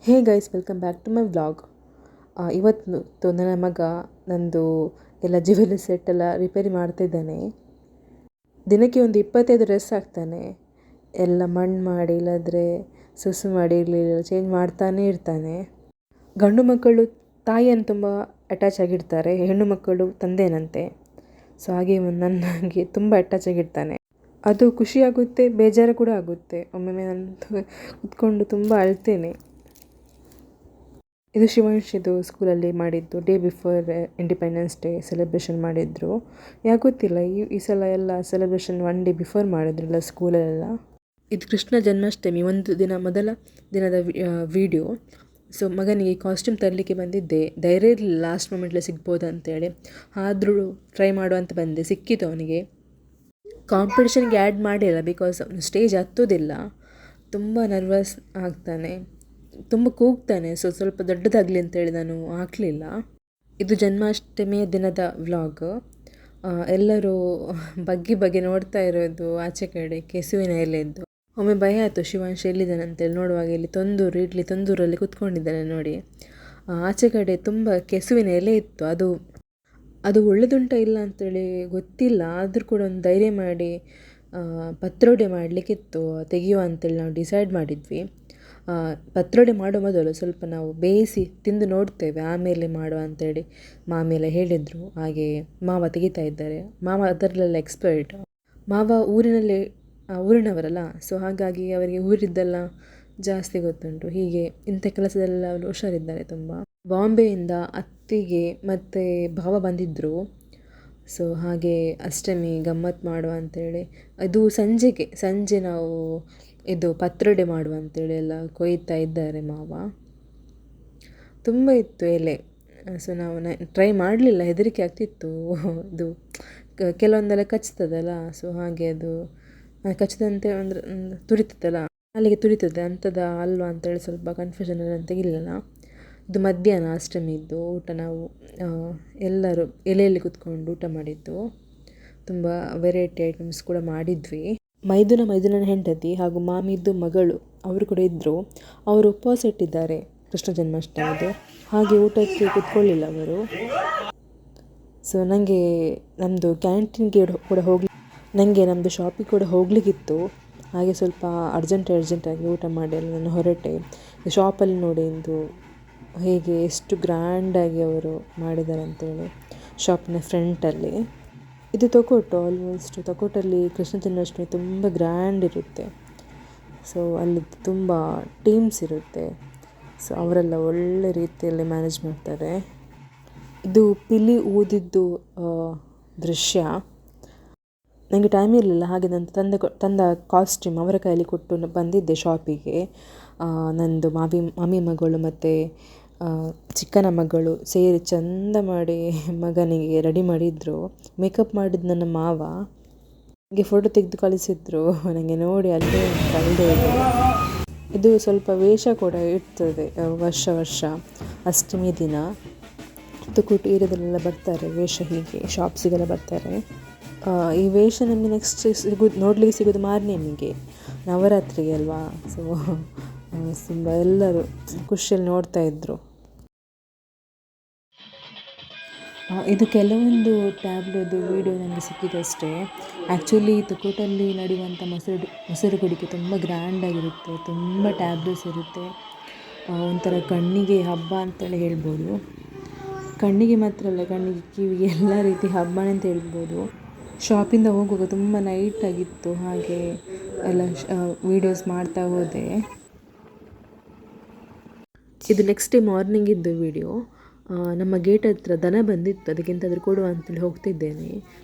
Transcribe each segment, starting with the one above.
Hey guys, welcome back to my vlog. ಇವತ್ತು ನನ್ನ ಮಗ ನಂದು ಎಲ್ಲ ಜ್ಯುವೆಲರಿ ಸೆಟ್ ಎಲ್ಲ ರಿಪೇರಿ ಮಾಡ್ತಿದ್ದಾನೆ. ದಿನಕ್ಕೆ ಒಂದು 25 ಡ್ರೆಸ್ ಹಾಕ್ತಾನೆ. ಎಲ್ಲ ಮಣ್ಣು ಮಾಡಿ ಇಲ್ಲಾಂದರೆ ಸುಸು ಮಾಡಿ ಇರಲಿಲ್ಲ ಚೇಂಜ್ ಮಾಡ್ತಾನೇ ಇರ್ತಾನೆ. ಗಂಡು ಮಕ್ಕಳು ತಾಯಿಯನ್ನು ತುಂಬ ಅಟ್ಯಾಚ್ ಆಗಿರ್ತಾರೆ, ಹೆಣ್ಣು ಮಕ್ಕಳು ತಂದೆನಂತೆ. ಸೊ ಹಾಗೆ ನನಗೆ ತುಂಬ ಅಟ್ಯಾಚ್ ಆಗಿರ್ತಾನೆ. ಅದು ಖುಷಿಯಾಗುತ್ತೆ, ಬೇಜಾರು ಕೂಡ ಆಗುತ್ತೆ. ಒಮ್ಮೊಮ್ಮೆ ನಾನು ಕೂತ್ಕೊಂಡು ತುಂಬ ಅಳ್ತೇನೆ. ಇದು ಶಿವಾಂಶಿದು ಸ್ಕೂಲಲ್ಲಿ ಮಾಡಿದ್ದು day before independence day celebration ಮಾಡಿದರು. ಯಾಕೆ ಗೊತ್ತಿಲ್ಲ, ಈ ಸಲ ಎಲ್ಲ ಸೆಲೆಬ್ರೇಷನ್ 1 ಡೇ ಬಿಫೋರ್ ಮಾಡಿದ್ರಲ್ಲ ಸ್ಕೂಲಲ್ಲೆಲ್ಲ. ಇದು ಕೃಷ್ಣ ಜನ್ಮಾಷ್ಟಮಿ ಒಂದು ದಿನ ಮೊದಲ ದಿನದ ವಿಡಿಯೋ. ಸೊ ಮಗನಿಗೆ ಕಾಸ್ಟ್ಯೂಮ್ ತರಲಿಕ್ಕೆ ಬಂದಿದ್ದೆ. ಧೈರ್ಯ ಇರಲಿಲ್ಲ ಲಾಸ್ಟ್ ಮೂಮೆಂಟ್ಲಿ ಸಿಗ್ಬೋದು ಅಂತೇಳಿ, ಆದರೂ ಟ್ರೈ ಮಾಡುವಂತ ಬಂದೆ. ಸಿಕ್ಕಿತು ಅವನಿಗೆ. ಕಾಂಪಿಟೇಷನ್ಗೆ ಆ್ಯಡ್ ಮಾಡಿಲ್ಲ, ಬಿಕಾಸ್ ಅವನು ಸ್ಟೇಜ್ ಹತ್ತೋದಿಲ್ಲ, ತುಂಬ ನರ್ವಸ್ ಆಗ್ತಾನೆ, ತುಂಬ ಕೂಗ್ತಾನೆ. ಸ್ವಲ್ಪ ದೊಡ್ಡದಾಗಲಿ ಅಂತೇಳಿ ನಾನು ಹಾಕಲಿಲ್ಲ. ಇದು ಜನ್ಮಾಷ್ಟಮಿಯ ದಿನದ ವ್ಲಾಗ್. ಎಲ್ಲರೂ ಬಗ್ಗೆ ನೋಡ್ತಾ ಇರೋದು ಆಚೆ ಕಡೆ ಕೆಸುವಿನ ಎಲೆದ್ದು. ಒಮ್ಮೆ ಭಯ ಆಯಿತು, ಶಿವಾಂಶ್ ಎಲ್ಲಿದ್ದಾನೆ ಅಂತೇಳಿ ನೋಡುವಾಗ ಇಲ್ಲಿ ಇಡ್ಲಿ ತಂದೂರಲ್ಲಿ ಕೂತ್ಕೊಂಡಿದ್ದಾನೆ ನೋಡಿ. ಆಚೆ ಕಡೆ ತುಂಬ ಕೆಸುವಿನ ಎಲೆ ಇತ್ತು. ಅದು ಒಳ್ಳೆದುಂಟ ಇಲ್ಲ ಅಂತೇಳಿ ಗೊತ್ತಿಲ್ಲ, ಆದರೂ ಕೂಡ ಒಂದು ಧೈರ್ಯ ಮಾಡಿ ಪತ್ರೊಡೆ ಮಾಡಲಿಕ್ಕಿತ್ತು, ತೆಗೆಯುವ ಅಂತೇಳಿ ನಾವು ಡಿಸೈಡ್ ಮಾಡಿದ್ವಿ. ಪತ್ರೊಡೆ ಮಾಡೋ ಮೊದಲು ಸ್ವಲ್ಪ ನಾವು ಬೇಯಿಸಿ ತಿಂದು ನೋಡ್ತೇವೆ, ಆಮೇಲೆ ಮಾಡುವ ಅಂತೇಳಿ ಮಾಮೆಲ್ಲ ಹೇಳಿದರು. ಹಾಗೆ ಮಾವ ತೆಗಿತಾ ಇದ್ದಾರೆ. ಮಾವ ಅದರಲ್ಲೆಲ್ಲ ಎಕ್ಸ್ಪರ್ಟ್. ಮಾವ ಊರಿನವರಲ್ಲ, ಸೊ ಹಾಗಾಗಿ ಅವರಿಗೆ ಊರಿದ್ದೆಲ್ಲ ಜಾಸ್ತಿ ಗೊತ್ತುಂಟು. ಹೀಗೆ ಇಂಥ ಕೆಲಸದಲ್ಲ ಅವರು ಹುಷಾರಿದ್ದಾರೆ ತುಂಬ. ಬಾಂಬೆಯಿಂದ ಅತ್ತಿಗೆ ಮತ್ತು ಭಾವ ಬಂದಿದ್ದರು. ಸೊ ಹಾಗೆ ಅಷ್ಟಮಿ ಗಮ್ಮತ್ತು ಮಾಡುವ ಅಂತೇಳಿ ಅದು ಸಂಜೆ ನಾವು ಇದು ಪತ್ರೊಡೆ ಮಾಡುವ ಅಂತೇಳಿ ಎಲ್ಲ ಕೊಯ್ತಾ ಇದ್ದಾರೆ ಮಾವ. ತುಂಬ ಇತ್ತು ಎಲೆ. ಸೊ ನಾವು ಟ್ರೈ ಮಾಡಲಿಲ್ಲ, ಹೆದರಿಕೆ ಆಗ್ತಿತ್ತು. ಇದು ಕೆಲವೊಂದೆಲ್ಲ ಕಚ್ತದಲ್ಲ, ಸೊ ಹಾಗೆ ಅದು ಕಚ್ಚಿದಂತೆ ಅಂದರೆ ತುರಿತದಲ್ಲ, ಅಲ್ಲಿಗೆ ತುರಿತದೆ ಅಂಥದ ಅಲ್ವಾ ಅಂತೇಳಿ ಸ್ವಲ್ಪ ಕನ್ಫ್ಯೂಷನ್ ಎಲ್ಲ ತೆಗಿಲಿಲ್ಲ. ಇದು ಮಧ್ಯಾಹ್ನ ಅಷ್ಟಮಿದ್ದು ಊಟ. ನಾವು ಎಲ್ಲರೂ ಎಲೆಯಲ್ಲಿ ಕೂತ್ಕೊಂಡು ಊಟ ಮಾಡಿದ್ದು. ತುಂಬ ವೆರೈಟಿ ಐಟಮ್ಸ್ ಕೂಡ ಮಾಡಿದ್ವಿ. ಮೈದುನನ ಹೆಂಡತಿ ಹಾಗೂ ಮಾಮಿದ್ದು ಮಗಳು ಅವರು ಕೂಡ ಇದ್ದರು. ಅವರು ಉಪವಾಸ ಇಟ್ಟಿದ್ದಾರೆ ಕೃಷ್ಣ ಜನ್ಮಾಷ್ಟಮಿದು, ಹಾಗೆ ಊಟಕ್ಕೆ ಕೂತ್ಕೊಳ್ಳಿಲ್ಲ ಅವರು. ಸೊ ನನಗೆ ನಮ್ಮದು ಕ್ಯಾಂಟೀನ್ಗೆ ಕೂಡ ನನಗೆ ನಮ್ಮದು ಶಾಪಿಗೆ ಕೂಡ ಹೋಗಲಿಕ್ಕಿತ್ತು. ಹಾಗೆ ಸ್ವಲ್ಪ ಅರ್ಜೆಂಟಾಗಿ ಊಟ ಮಾಡಿ ಅಲ್ಲಿ ನಾನು ಹೊರಟೆ. ಶಾಪಲ್ಲಿ ನೋಡಿ ಇದು ಹೇಗೆ ಎಷ್ಟು ಗ್ರ್ಯಾಂಡಾಗಿ ಅವರು ಮಾಡಿದ್ದಾರೆ ಅಂತೇಳಿ, ಶಾಪಿನ ಫ್ರಂಟಲ್ಲಿ. ಇದು ಆಲ್ಮೋಸ್ಟ್ ತೊಕೋಟಲ್ಲಿ ಕೃಷ್ಣ ಜನ್ಮಾಷ್ಟಮಿ ತುಂಬ ಗ್ರ್ಯಾಂಡ್ ಇರುತ್ತೆ. ಸೊ ಅಲ್ಲಿ ತುಂಬ ಟೀಮ್ಸ್ ಇರುತ್ತೆ. ಸೊ ಅವರೆಲ್ಲ ಒಳ್ಳೆ ರೀತಿಯಲ್ಲಿ ಮ್ಯಾನೇಜ್ ಮಾಡ್ತಾರೆ. ಇದು ಪಿಲಿ ಊದಿದ್ದು ದೃಶ್ಯ. ನನಗೆ ಟೈಮ್ ಇರಲಿಲ್ಲ, ಹಾಗೆ ನಾನು ತಂದ ಕಾಸ್ಟ್ಯೂಮ್ ಅವರ ಕೈಯಲ್ಲಿ ಕೊಟ್ಟು ಬಂದಿದ್ದೆ ಶಾಪಿಗೆ. ನಂದು ಮಾಮಿ ಮಗಳು ಮತ್ತು ಚಿಕ್ಕನ ಮಗಳು ಸೇರಿ ಚಂದ ಮಾಡಿ ಮಗನಿಗೆ ರೆಡಿ ಮಾಡಿದರು. ಮೇಕಪ್ ಮಾಡಿದ್ದು ನನ್ನ ಮಾವ. ನನಗೆ ಫೋಟೋ ತೆಗೆದು ಕಳಿಸಿದ್ರು. ನನಗೆ ನೋಡಿ ಅಲ್ಲೇ ಕಳೆದೇ ಇದೆ. ಇದು ಸ್ವಲ್ಪ ವೇಷ ಕೂಡ ಇರ್ತದೆ ವರ್ಷ ಅಷ್ಟಮಿ ದಿನ. ತುಕುಟು ಏರಿಯಾದಲ್ಲೆಲ್ಲ ಬರ್ತಾರೆ ವೇಷ, ಹೀಗೆ ಶಾಪ್ಸಿಗೆಲ್ಲ ಬರ್ತಾರೆ. ಈ ವೇಷ ನಮಗೆ ನೆಕ್ಸ್ಟ್ ನೋಡಲಿಕ್ಕೆ ಸಿಗೋದು ಮಾರನೇಮಿಗೆ, ನವರಾತ್ರಿಗೆ ಅಲ್ವಾ. ಸೊ ತುಂಬ ಎಲ್ಲರೂ ಖುಷಿಯಲ್ಲಿ ನೋಡ್ತಾ ಇದ್ದರು. ಇದು ಕೆಲವೊಂದು ಟ್ಯಾಬ್ಲದು ವೀಡಿಯೋ ನನಗೆ ಸಿಕ್ಕಿದಷ್ಟೇ. ಆ್ಯಕ್ಚುಲಿ ತುಕೋಟಲ್ಲಿ ನಡೆಯುವಂಥ ಮೊಸರು ಕುಡಿಕೆ ತುಂಬ ಗ್ರ್ಯಾಂಡಾಗಿರುತ್ತೆ. ತುಂಬ ಟ್ಯಾಬ್ಲೆಟ್ಸ್ ಇರುತ್ತೆ. ಒಂಥರ ಕಣ್ಣಿಗೆ ಹಬ್ಬ ಅಂತೇಳಿ ಹೇಳ್ಬೋದು. ಕಣ್ಣಿಗೆ ಮಾತ್ರ ಅಲ್ಲ, ಕಣ್ಣಿಗೆ ಕಿವಿಗೆ ಎಲ್ಲ ರೀತಿ ಹಬ್ಬನೇ ಅಂತ ಹೇಳ್ಬೋದು. ಶಾಪಿಂದ ಹೋಗುವಾಗ ತುಂಬ ನೈಟಾಗಿತ್ತು, ಹಾಗೆ ಎಲ್ಲ ವೀಡಿಯೋಸ್ ಮಾಡ್ತಾ ಹೋದೆ. ಇದು ನೆಕ್ಸ್ಟ್ ಡೇ ಮಾರ್ನಿಂಗ್ ಇದ್ದು ವಿಡಿಯೋ. ನಮ್ಮ ಗೇಟ್ ಹತ್ರ ದನ ಬಂದಿತ್ತು, ಅದಕ್ಕೆಂತಾದರೂ ಕೊಡುವ ಅಂತೇಳಿ ಹೋಗ್ತಿದ್ದೇನೆ.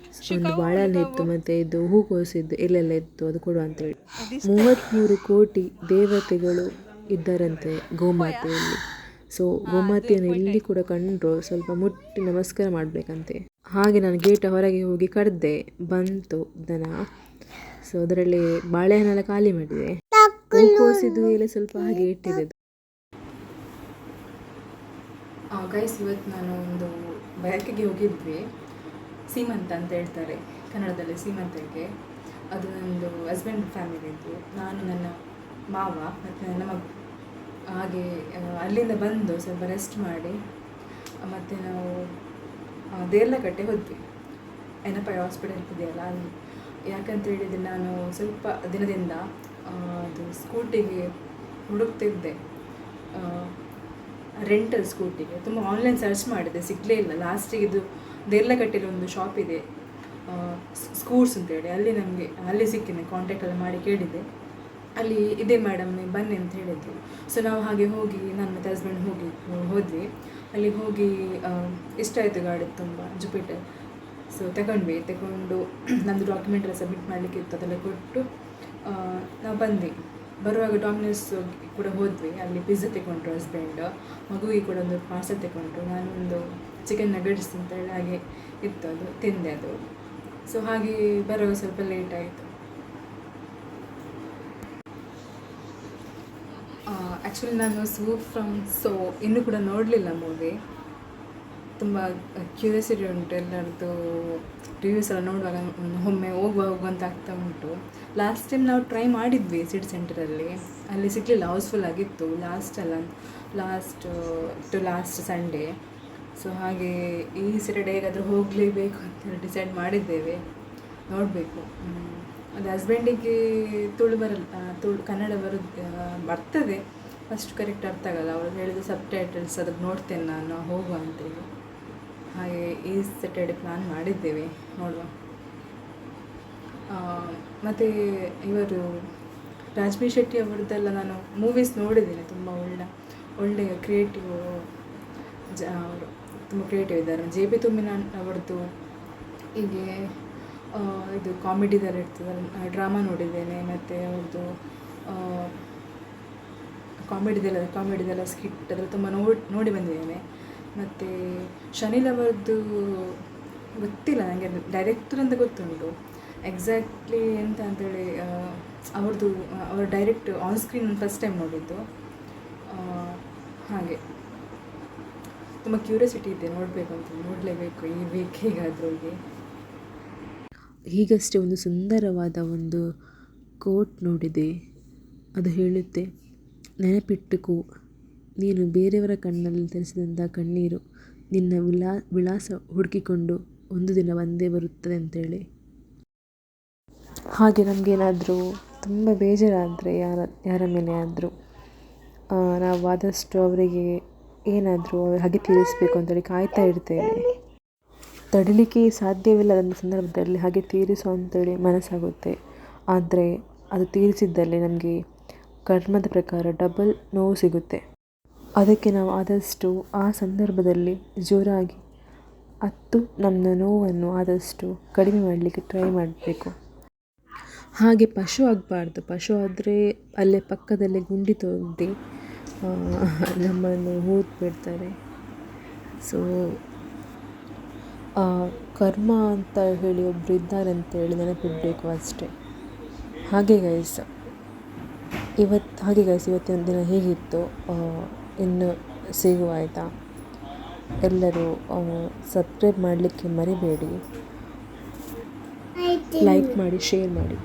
ಒಂದು ಬಾಳೆಹಣ್ಣು ಇತ್ತು, ಮತ್ತು ಇದು ಹೂಕೋಸಿದ್ದು ಎಲ್ಲೆಲ್ಲ ಇತ್ತು, ಅದು ಕೊಡುವ ಅಂತೇಳಿ. 33 ಕೋಟಿ ದೇವತೆಗಳು ಇದ್ದಾರಂತೆ ಗೋಮಾತೆಯಲ್ಲಿ. ಸೊ ಗೋಮಾತೆಯನ್ನು ಎಲ್ಲಿ ಕೂಡ ಕಂಡ್ರು ಸ್ವಲ್ಪ ಮುಟ್ಟಿ ನಮಸ್ಕಾರ ಮಾಡಬೇಕಂತೆ. ಹಾಗೆ ನಾನು ಗೇಟ ಹೊರಗೆ ಹೋಗಿ ಕರೆದೆ, ಬಂತು ದನ. ಸೊ ಅದರಲ್ಲಿ ಬಾಳೆಹಣ್ಣೆಲ್ಲ ಖಾಲಿ ಮಾಡಿದೆ. ಹೂಕೋಸಿದ್ದು ಎಲ್ಲ ಸ್ವಲ್ಪ ಹಾಗೆ ಇಟ್ಟಿದೆ. ಗೈಸ್, ಇವತ್ತು ನಾನು ಒಂದು ಬಯಕೆಗೆ ಹೋಗಿದ್ವಿ. ಸೀಮಂತ ಅಂತ ಹೇಳ್ತಾರೆ ಕನ್ನಡದಲ್ಲಿ, ಸೀಮಂತಕ್ಕೆ. ಅದು ನನ್ನದು ಹಸ್ಬೆಂಡ್ ಫ್ಯಾಮಿಲಿದ್ದು. ನಾನು, ನನ್ನ ಮಾವ ಮತ್ತು ನನ್ನ ಹಾಗೆ ಅಲ್ಲಿಂದ ಬಂದು ಸ್ವಲ್ಪ ರೆಸ್ಟ್ ಮಾಡಿ ಮತ್ತು ನಾವು ದೇರ್ಲಕಟ್ಟೆ ಹೋದ್ವಿ, ಎನಪಾಯ ಹಾಸ್ಪಿಟಲ್ ಇದೆಯಲ್ಲ ಅಲ್ಲಿ. ಯಾಕಂತ ಹೇಳಿದರೆ ನಾನು ಸ್ವಲ್ಪ ದಿನದಿಂದ ಅದು ಸ್ಕೂಟಿಗೆ ಹುಡುಕ್ತಿದ್ದೆ, ರೆಂಟಲ್ ಸ್ಕೂಟಿಗೆ ತುಂಬ ಆನ್ಲೈನ್ ಸರ್ಚ್ ಮಾಡಿದೆ, ಸಿಗಲೇ ಇಲ್ಲ. ಲಾಸ್ಟಿಗೆ ಇದು ದೇರ್ಲಕಟ್ಟೆಲಿ ಒಂದು ಶಾಪ್ ಇದೆ ಸ್ಕೂಟ್ಸ್ ಅಂತೇಳಿ, ಅಲ್ಲಿ ಸಿಕ್ಕಿದೆ. ಕಾಂಟ್ಯಾಕ್ಟೆಲ್ಲ ಮಾಡಿ ಕೇಳಿದೆ, ಅಲ್ಲಿ ಇದೆ ಮೇಡಮ್ ನೀವು ಬನ್ನಿ ಅಂತ ಹೇಳಿದ್ರು. ಸೊ ನಾವು ಹಾಗೆ ಹೋಗಿ ನಾನು ಮತ್ತು ಹಸ್ಬೆಂಡ್ ಹೋದ್ವಿ. ಅಲ್ಲಿ ಹೋಗಿ ಇಷ್ಟ ಆಯಿತು ಗಾಡಿ ತುಂಬ, ಜುಪಿಟರ್. ಸೊ ತಗೊಂಡು ನಮ್ಮದು ಡಾಕ್ಯುಮೆಂಟ್ ಎಲ್ಲ ಸಬ್ಮಿಟ್ ಮಾಡಲಿಕ್ಕೆ ಇತ್ತು, ಅದೆಲ್ಲ ಕೊಟ್ಟು ನಾವು ಬಂದ್ವಿ. ಬರುವಾಗ ಡಾಮಿನೋಸ್ ಕೂಡ ಹೋದ್ವಿ, ಅಲ್ಲಿ ಪಿಜ್ಜಾ ತಗೊಂಡ್ರು ಹಸ್ಬೆಂಡ್, ಮಗುವಿಗೆ ಕೂಡ ಒಂದು ಪಾರ್ಸಲ್ ತಗೊಂಡ್ರು. ನಾನೊಂದು ಚಿಕನ್ ನಗಟ್ಸ್ ಅಂತೇಳಿ ಹಾಗೆ ಇತ್ತು, ಅದು ತಿಂದೆ ಅದು. ಸೊ ಹಾಗೆ ಬರುವಾಗ ಸ್ವಲ್ಪ ಲೇಟ್ ಆಯಿತು. ಆ್ಯಕ್ಚುಲಿ ನಾನು ಸ್ವೂಪ್ ಫ್ರಮ್ ಸೊ ಇನ್ನೂ ಕೂಡ ನೋಡಲಿಲ್ಲ ಮೂವಿ. ತುಂಬ ಕ್ಯೂರಿಯಾಸಿಟಿ ಉಂಟು ಎಲ್ಲರದ್ದು ರಿವ್ಯೂಸ್ ಎಲ್ಲ ನೋಡುವಾಗ, ಒಮ್ಮೆ ಹೋಗುವಂತ ಆಗ್ತಾ ಉಂಟು. ಲಾಸ್ಟ್ ಟೈಮ್ ನಾವು ಟ್ರೈ ಮಾಡಿದ್ವಿ ಸಿಟಿ ಸೆಂಟರಲ್ಲಿ, ಅಲ್ಲಿ ಸಿಗಲಿಲ್ಲ, ಹೌಸ್ಫುಲ್ ಆಗಿತ್ತು ಲಾಸ್ಟ್ ಸಂಡೇ. ಸೊ ಹಾಗೆ ಈ ಸ್ಯಾಟರ್ಡೇ ಹೇಗಾದರೂ ಹೋಗಲೇಬೇಕು ಅಂತ ಡಿಸೈಡ್ ಮಾಡಿದ್ದೇವೆ, ನೋಡಬೇಕು. ಅದು ಹಸ್ಬೆಂಡಿಗೆ ಕನ್ನಡ ಬರ್ತದೆ, ಫಸ್ಟ್ ಕರೆಕ್ಟ್ ಅರ್ಥ ಆಗಲ್ಲ. ಅವ್ರು ಹೇಳಿದ ಸಬ್ಟೈಟಲ್ಸ್ ಅದಕ್ಕೆ ನೋಡ್ತೇನೆ ನಾನು, ಹೋಗುವ ಅಂತೇಳಿ. ಹಾಗೆ ಈ ಸ್ಯಾಟರ್ಡೆ ಪ್ಲ್ಯಾನ್ ಮಾಡಿದ್ದೇವೆ, ನೋಡುವ. ಮತ್ತು ಇವರು ರಾಜ್ಬಿ ಶೆಟ್ಟಿ ಅವರದ್ದೆಲ್ಲ ನಾನು ಮೂವೀಸ್ ನೋಡಿದ್ದೀನಿ, ತುಂಬ ಒಳ್ಳೆಯ ಕ್ರಿಯೇಟಿವ್ ಅವರು, ತುಂಬ ಕ್ರಿಯೇಟಿವ್ ಇದ್ದಾರೆ. JB ತುಮ್ಮಿನ ಅವರದ್ದು ಹೀಗೆ ಇದು ಕಾಮಿಡಿದಲ್ಲಿ ಇರ್ತದೆ, ಡ್ರಾಮಾ ನೋಡಿದ್ದೇನೆ. ಮತ್ತು ಅವ್ರದ್ದು ಕಾಮಿಡಿದೆಲ್ಲ ಸ್ಕಿಟ್ ಅದೆಲ್ಲ ತುಂಬ ನೋಡಿ ಬಂದಿದ್ದೇನೆ. ಮತ್ತು ಶನಿಲ್ ಅವರದ್ದು ಗೊತ್ತಿಲ್ಲ ನನಗೆ, ಡೈರೆಕ್ಟರ್ ಅಂತ ಗೊತ್ತುಂಟು, ಎಕ್ಸಾಕ್ಟ್ಲಿ ಎಂತ ಅಂತೇಳಿ ಅವರು direct on screen first time ನೋಡಿದ್ದು. ಹಾಗೆ ತುಂಬ ಕ್ಯೂರಿಯಾಸಿಟಿ ಇದೆ, ನೋಡಲೇಬೇಕು ಈ ವೀಕ್ ಹೇಗಾದರೂ. ಹೀಗಷ್ಟೇ ಒಂದು ಸುಂದರವಾದ ಒಂದು ಕೋಟ್ ನೋಡಿದೆ, ಅದು ಹೇಳುತ್ತೆ, ನೆನಪಿಟ್ಟುಕೋ, ನೀನು ಬೇರೆಯವರ ಕಣ್ಣಲ್ಲಿ ತರಿಸಿದಂಥ ಕಣ್ಣೀರು ನಿನ್ನ ವಿಳಾಸ ಹುಡುಕಿಕೊಂಡು ಒಂದು ದಿನ ಬಂದೇ ಬರುತ್ತದೆ ಅಂತೇಳಿ. ಹಾಗೆ ನಮಗೇನಾದರೂ ತುಂಬ ಬೇಜಾರಾದರೆ ಯಾರ ಮೇಲೆ ಆದರೂ, ನಾವು ಆದಷ್ಟು ಅವರಿಗೆ ಏನಾದರೂ ಹಾಗೆ ತೀರಿಸಬೇಕು ಅಂತೇಳಿ ಕಾಯ್ತಾ ಇರ್ತೇವೆ. ತಡಿಲಿಕ್ಕೆ ಸಾಧ್ಯವಿಲ್ಲದಂಥ ಸಂದರ್ಭದಲ್ಲಿ ಹಾಗೆ ತೀರಿಸು ಅಂತೇಳಿ ಮನಸ್ಸಾಗುತ್ತೆ. ಆದರೆ ಅದು ತೀರಿಸಿದ್ದಲ್ಲಿ ನಮಗೆ ಕರ್ಮದ ಪ್ರಕಾರ ಡಬಲ್ ನೋವು ಸಿಗುತ್ತೆ. ಅದಕ್ಕೆ ನಾವು ಆದಷ್ಟು ಆ ಸಂದರ್ಭದಲ್ಲಿ ಜೋರಾಗಿ ನಮ್ಮ ನೋವನ್ನು ಆದಷ್ಟು ಕಡಿಮೆ ಮಾಡಲಿಕ್ಕೆ ಟ್ರೈ ಮಾಡಬೇಕು. ಹಾಗೆ ಪಶು ಆಗಬಾರ್ದು. ಪಶು ಆದರೆ ಅಲ್ಲೇ ಪಕ್ಕದಲ್ಲೇ ಗುಂಡಿ ತೊಗೊಂಡು ನಮ್ಮನ್ನು ಹೂತು ಬಿಡ್ತಾರೆ. ಸೊ ಕರ್ಮ ಅಂತ ಹೇಳಿ ಒಬ್ಬರು ಇದ್ದಾರೆ ಅಂತೇಳಿ ನೆನಪಿಡಬೇಕು ಅಷ್ಟೇ. ಹಾಗೆ ಗೈಸ್ ಇವತ್ತಿನ ದಿನ ಹೇಗಿತ್ತು, ಇನ್ನು ಸಿಗುವ ಆಯಿತಾ. ಎಲ್ಲರೂ ಸಬ್ಸ್ಕ್ರೈಬ್ ಮಾಡಲಿಕ್ಕೆ ಮರಿಬೇಡಿ, ಲೈಕ್ ಮಾಡಿ, ಶೇರ್ ಮಾಡಿ.